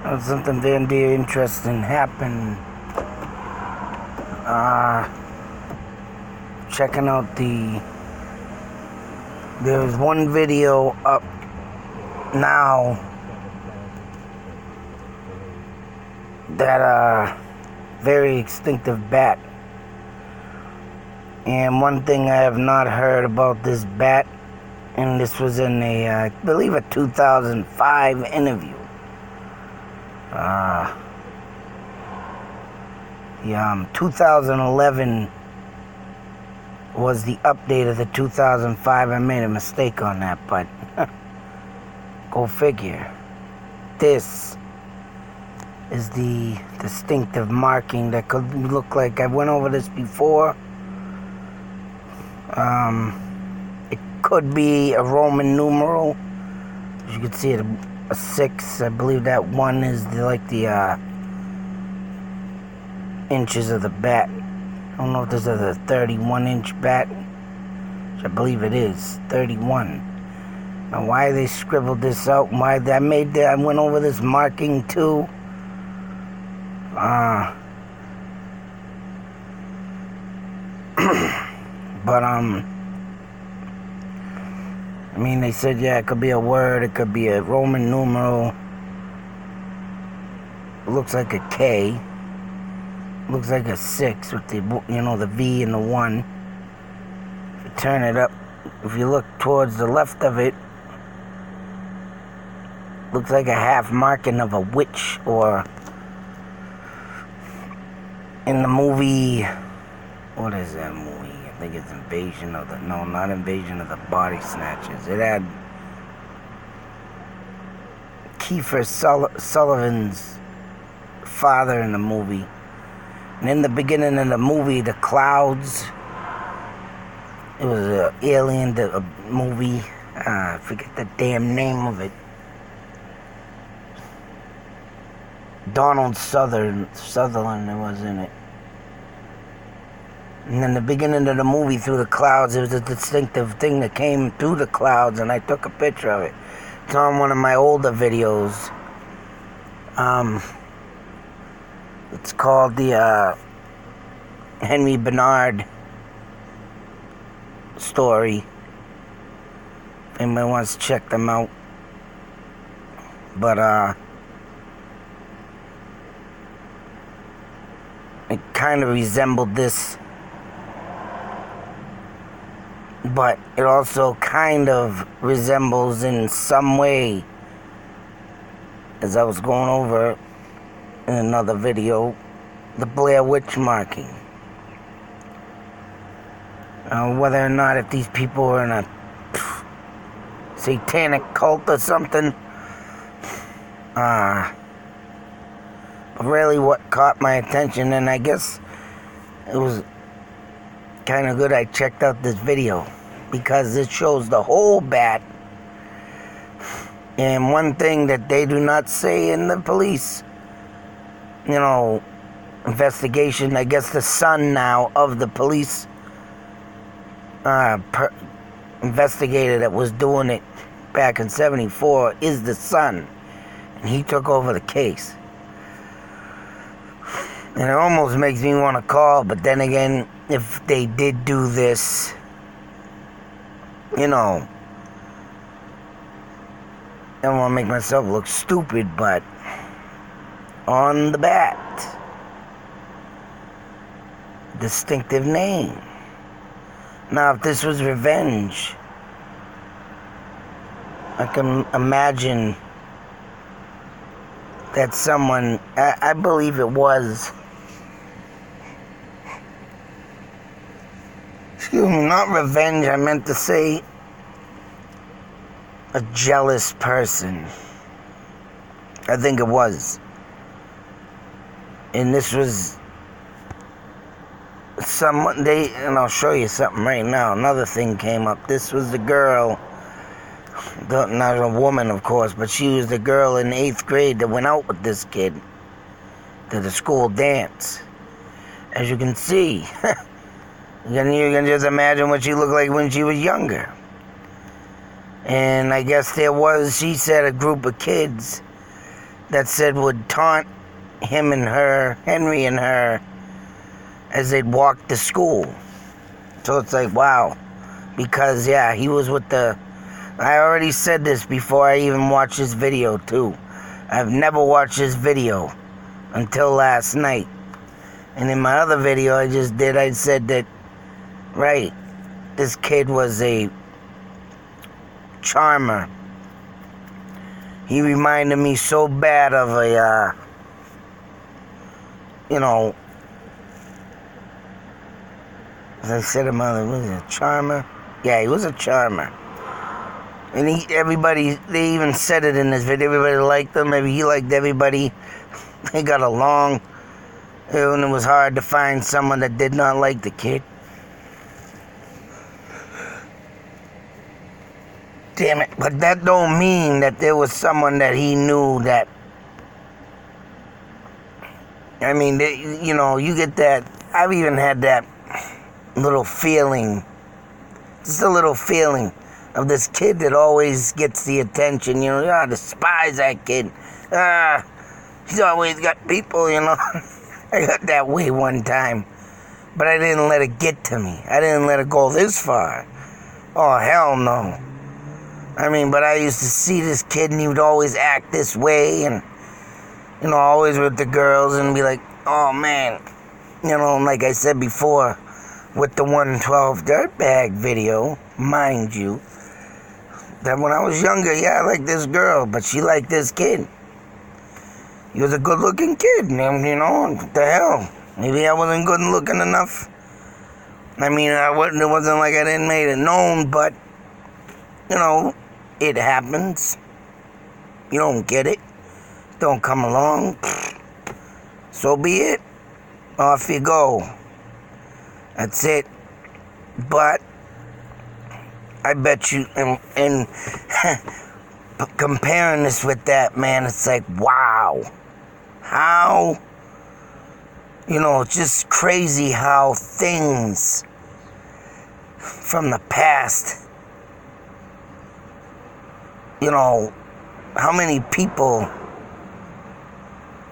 Something very interesting happened. Checking out there's one video up now that very extinctive bat. And one thing I have not heard about this bat, and this was in I believe a 2005 interview. 2011 was the update of the 2005. I made a mistake on that, but go figure. This is the distinctive marking that could look like, I went over this before. It could be a Roman numeral. As you can see, a 6. I believe that 1 is the inches of the bat. I don't know if this is a 31-inch bat, which I believe it is 31. Now, why they scribbled this out? Why I went over this marking too. But I mean, they said, yeah, it could be a word, it could be a Roman numeral. It looks like a K. Looks like a 6 with the V and the 1. If you turn it up, if you look towards the left of it, looks like a half marking of a witch, or in the movie, what is that movie? I think it's not Invasion of the Body Snatchers. It had Kiefer Sutherland's father in the movie. And in the beginning of the movie, the clouds, it was an alien movie. I forget the damn name of it. Donald Sutherland was in it. And in the beginning of the movie, through the clouds, there was a distinctive thing that came through the clouds, and I took a picture of it. It's on one of my older videos. It's called the Henry Badard story. If anybody wants to check them out. But it kind of resembled this. But it also kind of resembles in some way, as I was going over in another video, the Blair Witch marking. Whether or not if these people are in a satanic cult or something. But really what caught my attention, and I guess it was kind of good I checked out this video, because it shows the whole bat. And one thing that they do not say in the police, investigation, I guess the son now of the police investigator that was doing it back in 74 is the son. And he took over the case. And it almost makes me want to call, but then again, if they did do this, I don't want to make myself look stupid, but on the bat, distinctive name. Now, if this was revenge, I can imagine that someone, I believe it was, excuse me, not revenge, I meant to say a jealous person. I think it was. And this was someone, and I'll show you something right now. Another thing came up. This was the girl, not a woman, of course, but she was the girl in 8th grade that went out with this kid to the school dance. As you can see, you can just imagine what she looked like when she was younger. And I guess she said a group of kids that said would taunt him and her, Henry and her, as they'd walk to school. So it's like, wow. Because, yeah, he was with the... I already said this before I even watched this video, too. I've never watched this video until last night. And in my other video I just did, I said that, right, this kid was a charmer. He reminded me so bad of a, you know, as I said, was he a charmer? Yeah, he was a charmer. And they even said it in this video, everybody liked him, maybe he liked everybody. They got along, and it was hard to find someone that did not like the kid. Damn it, but that don't mean that there was someone that he knew that, I mean, you know, you get that, I've even had that little feeling, just a little feeling of this kid that always gets the attention, you know, I despise that kid. He's always got people, you know. I got that way one time, but I didn't let it get to me. I didn't let it go this far. Oh, hell no. I mean, but I used to see this kid and he would always act this way and, you know, always with the girls and be like, oh man. You know, like I said before, with the 112 Dirtbag video, mind you, that when I was younger, yeah, I liked this girl, but she liked this kid. He was a good-looking kid, and, you know, what the hell? Maybe I wasn't good-looking enough. I mean, it wasn't like I didn't make it known, but, you know, it happens. You don't get it. Don't come along. So be it. Off you go. That's it. But I bet you, and comparing this with that, man, it's like, wow. How, you know, it's just crazy how things from the past, you know, how many people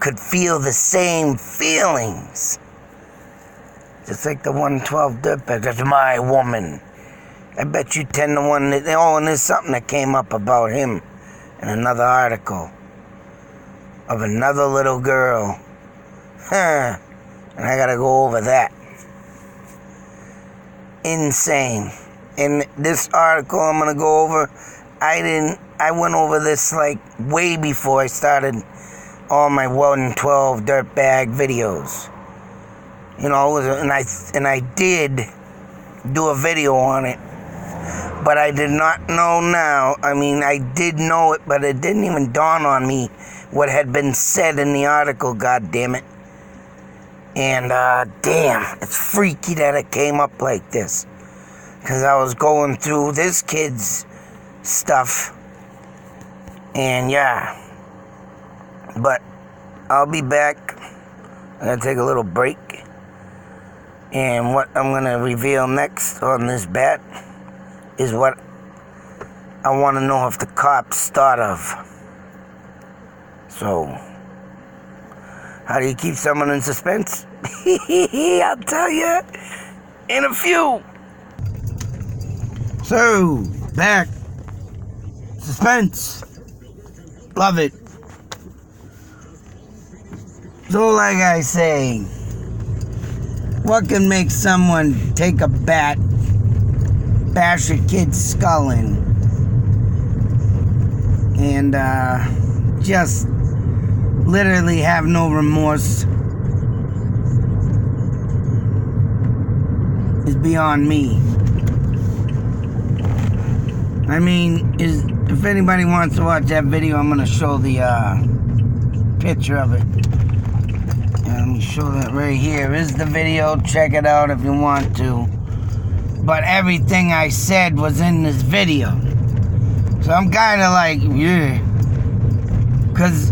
could feel the same feelings. Just like the 112 Dirtbag, that's my woman. I bet you 10 to 1, oh, and there's something that came up about him in another article of another little girl. And I gotta go over that. Insane. In this article I'm gonna go over, I went over this like way before I started all my 112 Dirtbag videos. You know, and I did do a video on it. But I did not know now. I mean, I did know it, but it didn't even dawn on me what had been said in the article, God damn it. And, damn, it's freaky that it came up like this. Because I was going through this kid's stuff. And, yeah. But I'll be back. I'm going to take a little break. And what I'm going to reveal next on this bat is what I want to know if the cops thought of. So, how do you keep someone in suspense? I'll tell you in a few. So, back. Suspense. Love it. So, like I say, what can make someone take a bat, bash a kid's skull in, and just literally have no remorse is beyond me. I mean, if anybody wants to watch that video, I'm gonna show the picture of it. Let me show that right here. Is the video. Check it out if you want to. But everything I said was in this video. So I'm kind of like, yeah. Because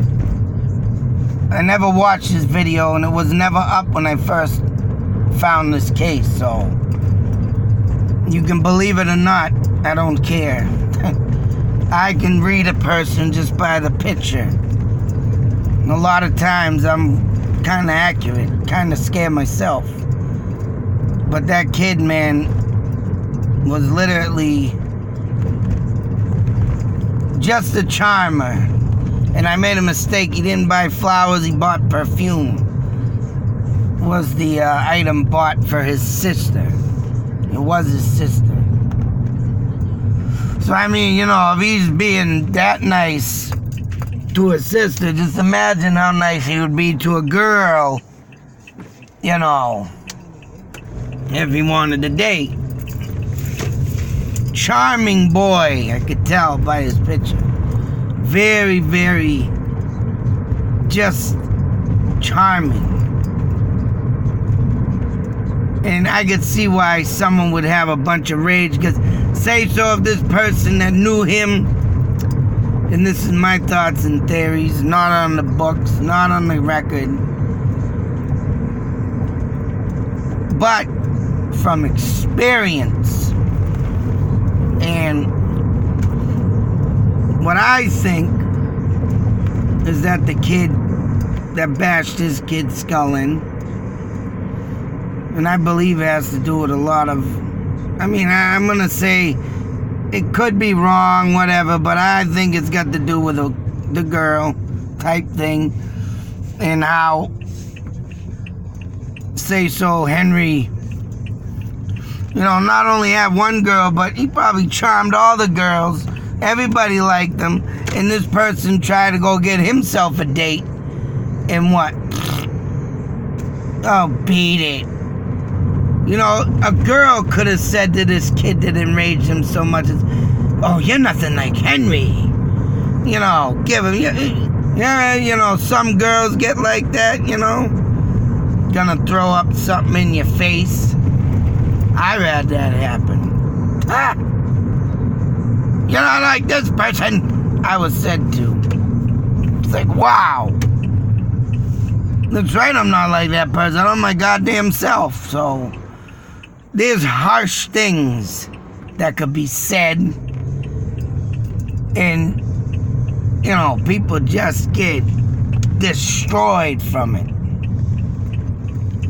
I never watched this video and it was never up when I first found this case. So you can believe it or not, I don't care. I can read a person just by the picture. A lot of times I'm kind of accurate, kind of scared myself. But that kid, man, was literally just a charmer. And I made a mistake. He didn't buy flowers, he bought perfume. Was the item bought for his sister. It was his sister. So I mean, you know, if he's being that nice to his sister, just imagine how nice he would be to a girl, you know, if he wanted to date. Charming boy, I could tell by his picture. Very, very just charming. And I could see why someone would have a bunch of rage, because say so if this person that knew him, and this is my thoughts and theories, not on the books, not on the record, but from experience. And what I think is that the kid that bashed his kid's skull in, and I believe it has to do with a lot of, I mean, I'm going to say it could be wrong, whatever, but I think it's got to do with the girl type thing, and how, say so, Henry, you know, not only had one girl, but he probably charmed all the girls. Everybody liked him, and this person tried to go get himself a date, and what? Oh, beat it. You know, a girl could have said to this kid that enraged him so much, oh, you're nothing like Henry. You know, give him, yeah, you know, some girls get like that, you know. Gonna throw up something in your face. I've had that happen. Ah! You're not like this person, I was said to. It's like, wow. That's right, I'm not like that person. I'm my goddamn self. So there's harsh things that could be said, and you know, people just get destroyed from it.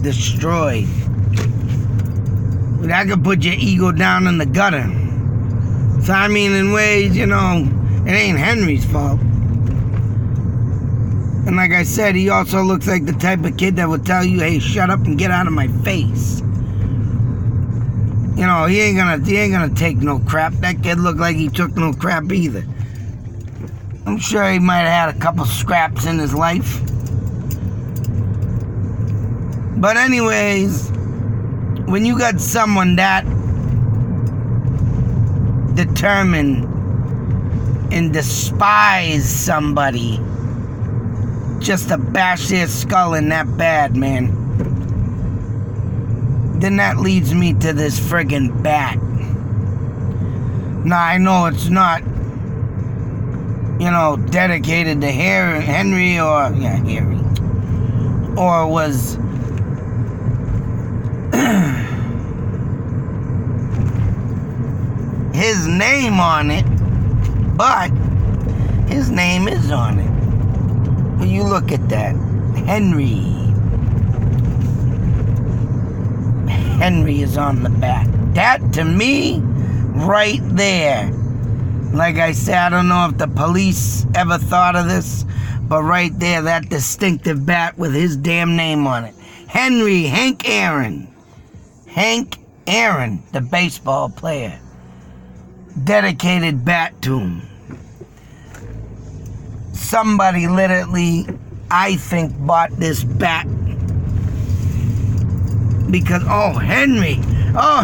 Destroyed. That could put your ego down in the gutter. So I mean, in ways, you know, it ain't Henry's fault. And like I said, he also looks like the type of kid that would tell you, hey, shut up and get out of my face. You know, he ain't gonna take no crap. That kid looked like he took no crap either. I'm sure he might have had a couple scraps in his life. But anyways, when you got someone that determined and despise somebody just to bash their skull in that bad, man, then that leads me to this friggin' bat. Now, I know it's not, you know, dedicated to Henry or, yeah, Harry, or was his name on it, but his name is on it. When you look at that, Henry is on the back. That, to me, right there, like I said, I don't know if the police ever thought of this, but right there, that distinctive bat with his damn name on it. Henry, Hank Aaron, the baseball player. Dedicated bat to him. Somebody literally, I think, bought this bat because,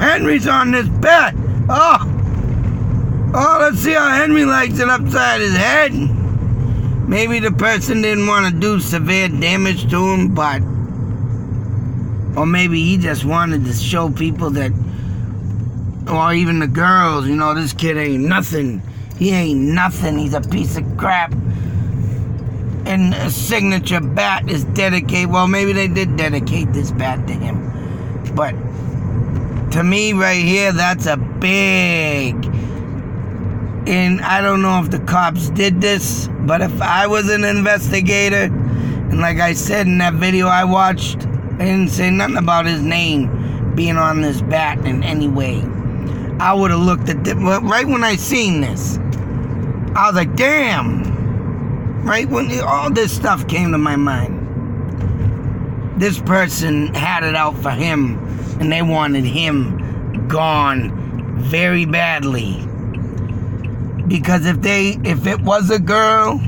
Henry's on this bat. Let's see how Henry likes it upside his head. Maybe the person didn't want to do severe damage to him, or maybe he just wanted to show people that, or even the girls, you know, this kid ain't nothing. He ain't nothing. He's a piece of crap. And a signature bat is dedicated. Well, maybe they did dedicate this bat to him. But to me right here, that's a big... And I don't know if the cops did this, but if I was an investigator And like I said in that video I watched, I didn't say nothing about his name being on this bat in any way. I would have looked at right when I seen this, I was like, damn. Right when all this stuff came to my mind. This person had it out for him, and they wanted him gone very badly. Because if it was a girl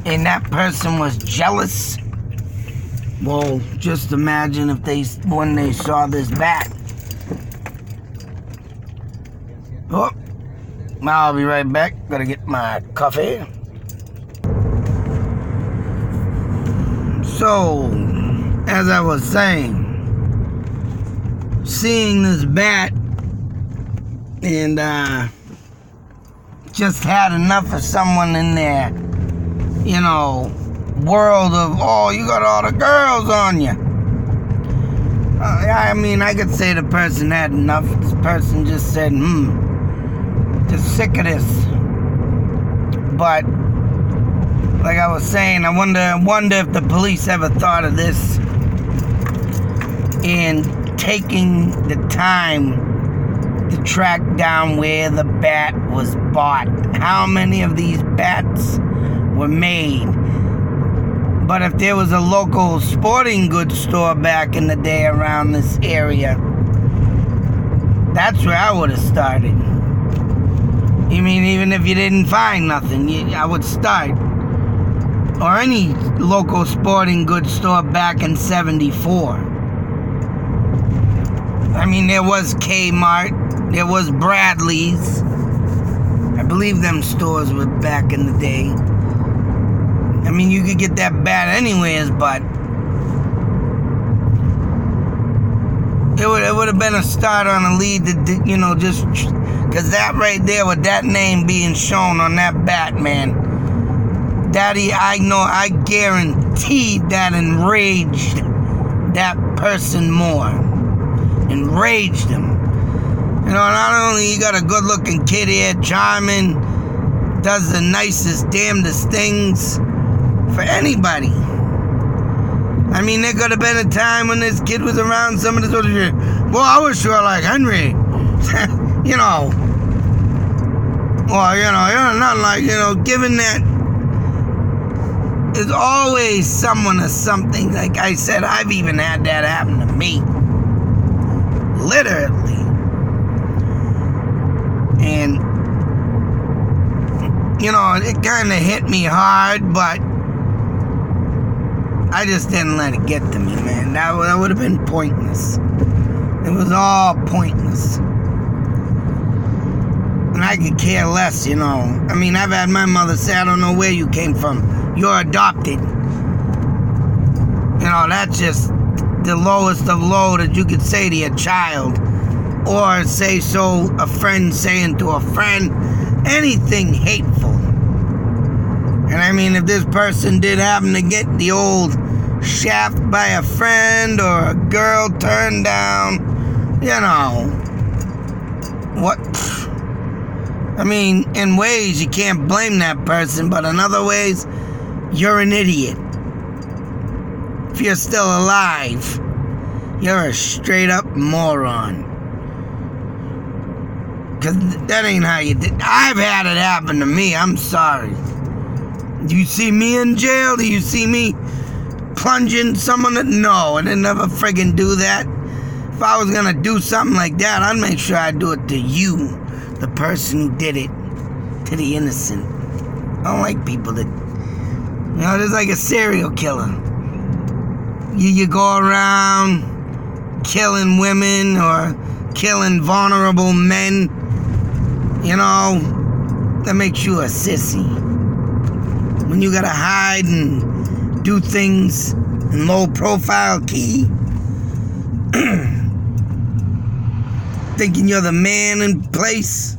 and that person was jealous, well, just imagine if when they saw this bat. Oh, I'll be right back. Gotta get my coffee. So, as I was saying, seeing this bat and just had enough of someone in there, you know, world of, oh, you got all the girls on you. I mean, I could say the person had enough. This person just said, just sick of this. But like I was saying, I wonder if the police ever thought of this in taking the time to track down where the bat was bought. How many of these bats were made? But if there was a local sporting goods store back in the day around this area, that's where I would have started. I mean, even if you didn't find nothing, I would start. Or any local sporting goods store back in 74. I mean, there was Kmart, there was Bradley's. I believe them stores were back in the day. I mean, you could get that bat anyways, but it would have been a start on a lead to, you know, just because that right there with that name being shown on that bat, man. Daddy, I guarantee that enraged that person more. Enraged him. You know, not only he got a good-looking kid here, charming, does the nicest, damnedest things for anybody. I mean, there could have been a time when this kid was around some of this other shit. Well, I was sure like Henry. You know. Well, you know, you're not like, you know, given that. There's always someone or something. Like I said, I've even had that happen to me. Literally. And, you know, it kind of hit me hard, but I just didn't let it get to me, man. That would have been pointless. It was all pointless. And I could care less, you know. I mean, I've had my mother say, I don't know where you came from. You're adopted. You know, that's just the lowest of low that you could say to your child. Or say so a friend saying to a friend. Anything hateful. And I mean, if this person did happen to get the old shaft by a friend or a girl turned down, you know, what? I mean, in ways you can't blame that person, but in other ways, you're an idiot. If you're still alive, you're a straight up moron. Because that ain't how you did. I've had it happen to me. I'm sorry. Do you see me in jail? Do you see me plunging someone? No, I didn't never friggin' do that. If I was gonna do something like that, I'd make sure I do it to you, the person who did it, to the innocent. I don't like people that, you know, there's like a serial killer. You go around killing women or killing vulnerable men, you know, that makes you a sissy. When you gotta hide and do things in low profile key, thinking you're the man in place.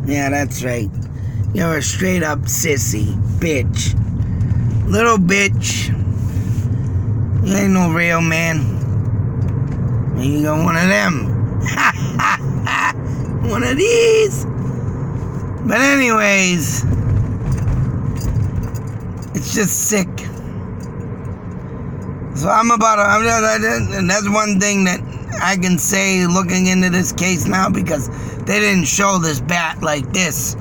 Yeah, that's right. You're a straight up sissy, bitch. Little bitch. You ain't no real man. You got one of them. One of these. But anyways, it's just sick. So and that's one thing that I can say looking into this case now, because they didn't show this bat like this.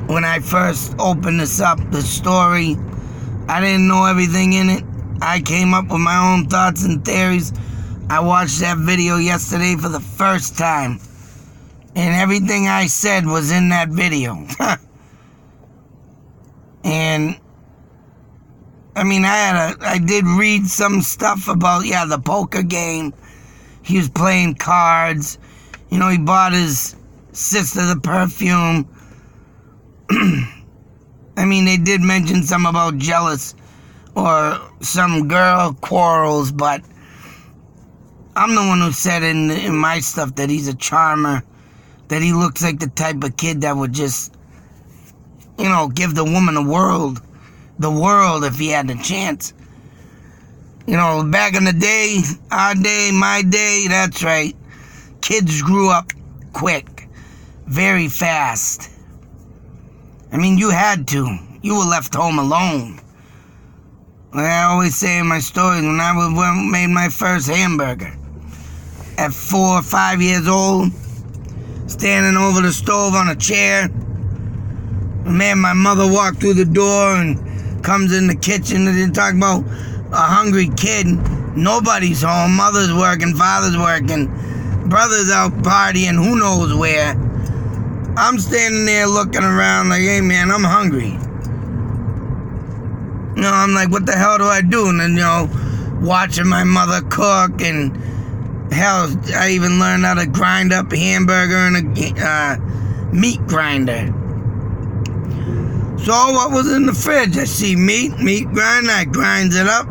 When I first opened this up, the story, I didn't know everything in it. I came up with my own thoughts and theories. I watched that video yesterday for the first time, and everything I said was in that video. And I mean, I did read some stuff about, the poker game. He was playing cards. You know, he bought his sister the perfume. I mean, they did mention something about jealous or some girl quarrels, but I'm the one who said in my stuff that he's a charmer, that he looks like the type of kid that would just, give the woman the world if he had the chance. Back in the day, our day, my day, that's right, kids grew up quick, very fast. I mean, you had to. You were left home alone. Like I always say in my stories, when I made my first hamburger, at 4 or 5 years old, standing over the stove on a chair, man, my mother walked through the door and comes in the kitchen and talk about a hungry kid. Nobody's home. Mother's working, father's working, brother's out partying, who knows where. I'm standing there looking around like, hey man, I'm hungry. I'm like, what the hell do I do? And then, watching my mother cook, and hell, I even learned how to grind up a hamburger in a meat grinder. So what was in the fridge? I see meat grinder, I grind it up,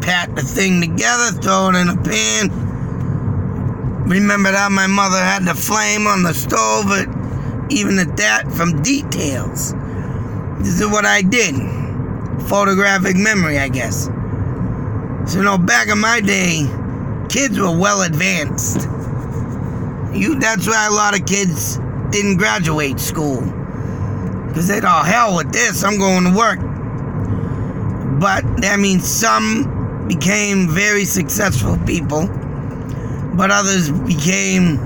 pat the thing together, throw it in a pan. Remembered how my mother had the flame on the stove, but even at that, from details. This is what I did. Photographic memory, I guess. So, back in my day, kids were well advanced. That's why a lot of kids didn't graduate school. Because they thought, hell with this, I'm going to work. But that means some became very successful people, but others became,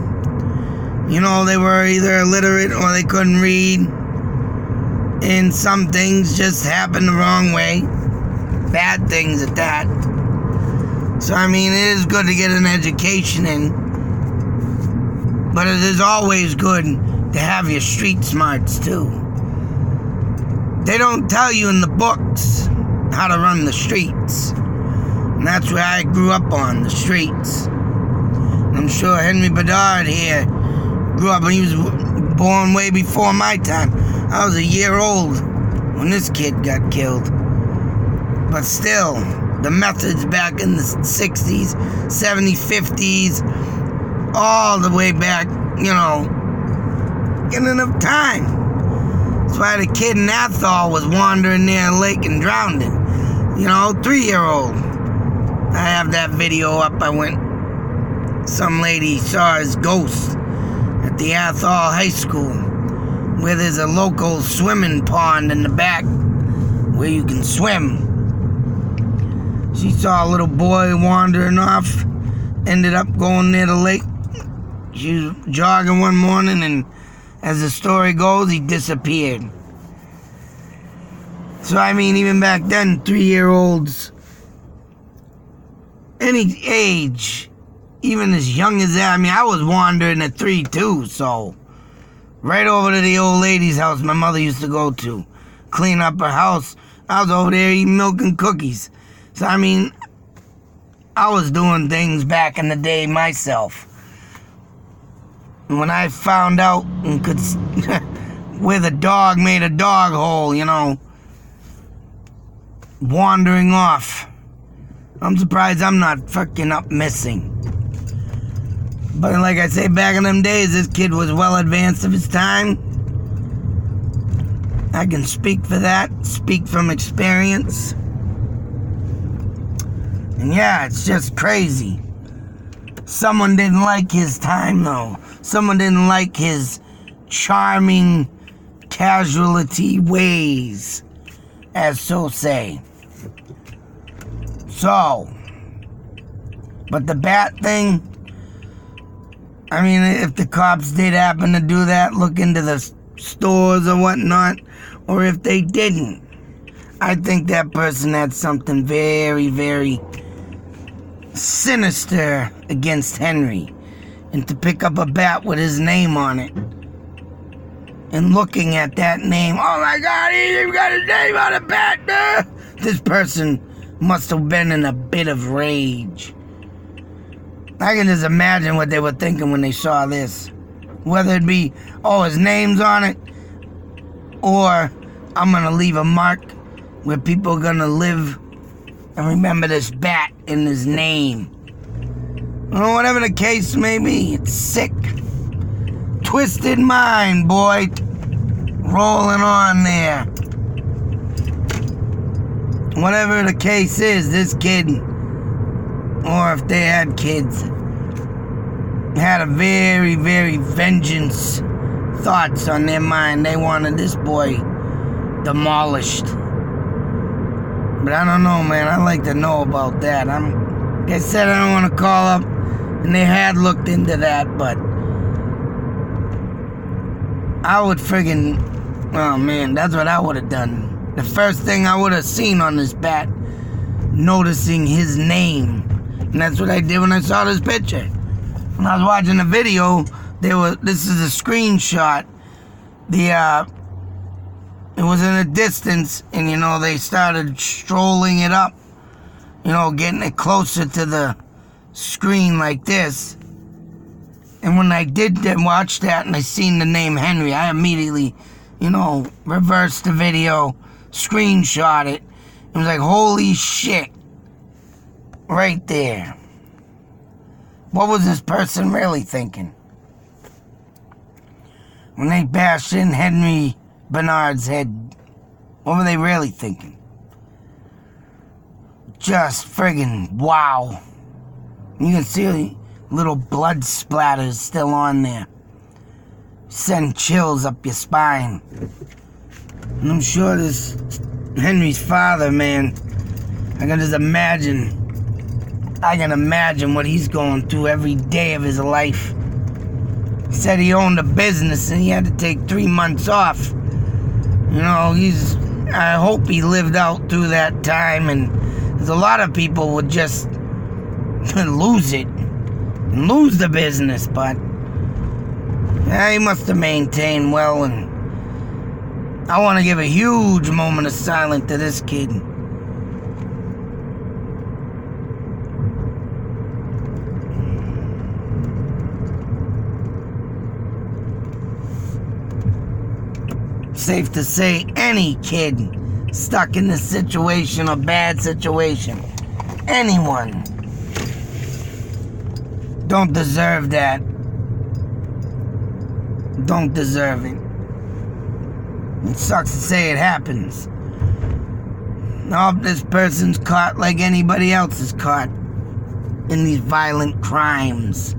they were either illiterate or they couldn't read, and some things just happened the wrong way, bad things at that. So I mean, it is good to get an education in, but it is always good to have your street smarts too. They don't tell you in the books how to run the streets, and that's where I grew up on, the streets. I'm sure Henry Badard here grew up, and he was born way before my time. I was a year old when this kid got killed. But still, the methods back in the 60s, 70s, 50s, all the way back, get enough time. That's why the kid in Athol was wandering near a lake and drowned. 3-year-old. I have that video up. Some lady saw his ghost at the Athol High School, where there's a local swimming pond in the back where you can swim. She saw a little boy wandering off, ended up going near the lake. She was jogging one morning, and as the story goes, he disappeared. So I mean, even back then, 3-year-olds, any age, even as young as that, I was wandering at 3 too, so right over to the old lady's house my mother used to go to, clean up her house. I was over there eating milk and cookies. So I mean, I was doing things back in the day myself. And when I found out and could where the dog made a dog hole, wandering off, I'm surprised I'm not fucking up missing. But like I say, back in them days, this kid was well advanced of his time. I can speak for that, speak from experience. And yeah, it's just crazy. Someone didn't like his time, though. Someone didn't like his charming casualty ways, as so say. So, but the bat thing, I mean, if the cops did happen to do that, look into the stores or whatnot, or if they didn't, I think that person had something very, very sinister against Henry. And to pick up a bat with his name on it, and looking at that name, oh my God, he even got his name on a bat. This person must have been in a bit of rage. I can just imagine what they were thinking when they saw this. Whether it be, oh, his name's on it, or I'm gonna leave a mark where people are gonna live and remember this bat in his name. Or whatever the case may be, it's sick. Twisted mind, boy. Rolling on there. Whatever the case is, this kid, or if they had kids, had a very, very vengeance thoughts on their mind. They wanted this boy demolished. But I don't know, man. I'd like to know about that. Like I said, I don't want to call up, and they had looked into that, but I would friggin', oh man, that's what I would have done. The first thing I would have seen on this bat, noticing his name. And that's what I did when I saw this picture. When I was watching the video, this is a screenshot. It was in a distance, and they started strolling it up, getting it closer to the screen like this. And when I did watch that and I seen the name Henry, I immediately, reversed the video, screenshot it. It was like, holy shit. Right there. What was this person really thinking? When they bashed in Henry Badard's head, what were they really thinking? Just friggin' wow. You can see little blood splatters still on there. Send chills up your spine. And I'm sure this Henry's father, man, I can imagine what he's going through every day of his life. He said he owned a business and he had to take 3 months off. I hope he lived out through that time, and there's a lot of people would just lose it and lose the business, but he must have maintained well, and I want to give a huge moment of silence to this kid. Safe to say, any kid stuck in this situation or bad situation, anyone, don't deserve that. Don't deserve it. It sucks to say it happens. I hope this person's caught like anybody else is caught in these violent crimes.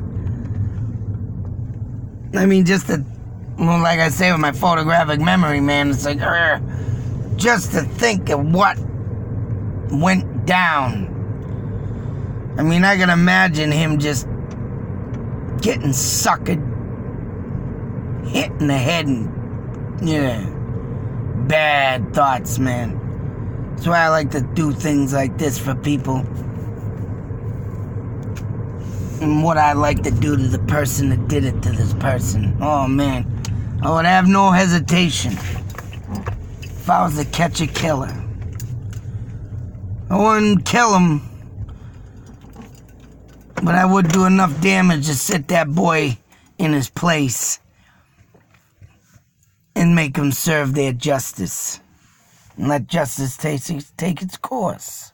I mean, like I say with my photographic memory, man, it's like, just to think of what went down. I mean, I can imagine him just getting suckered, hit in the head, and, bad thoughts, man. That's why I like to do things like this for people. And what I like to do to the person that did it to this person. Oh, man. I would have no hesitation if I was to catch a killer. I wouldn't kill him, but I would do enough damage to set that boy in his place and make him serve their justice. And let justice take its course.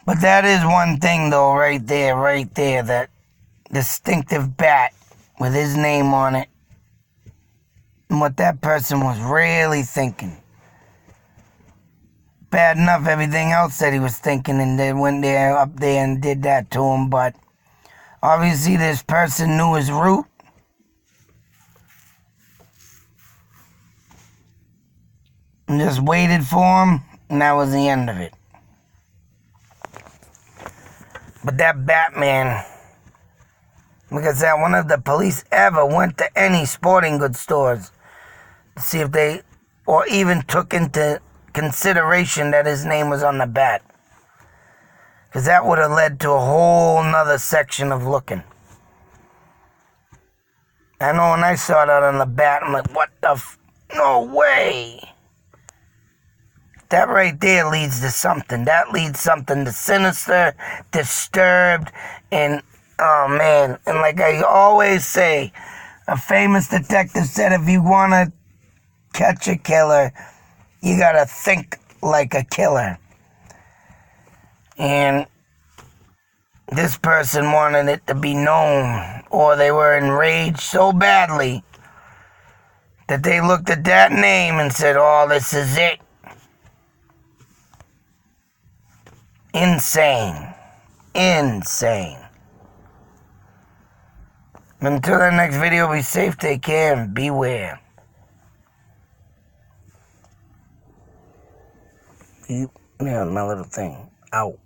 But that is one thing, though, right there, that distinctive bat with his name on it, and what that person was really thinking. Bad enough everything else that he was thinking, and they went there up there and did that to him, but obviously this person knew his route. And just waited for him, and that was the end of it. But that Batman, because that one of the police ever went to any sporting goods stores to see if they, or even took into consideration that his name was on the bat. Because that would have led to a whole nother section of looking. I know when I saw that on the bat, I'm like, what the no way. That right there leads to something. That leads something to sinister, disturbed, and oh man. And like I always say, a famous detective said if you want to catch a killer, you gotta think like a killer. And this person wanted it to be known, or they were enraged so badly that they looked at that name and said, oh, this is it. Insane. Insane. Until the next video, be safe, take care, and beware. Yeah, my little thing. Out.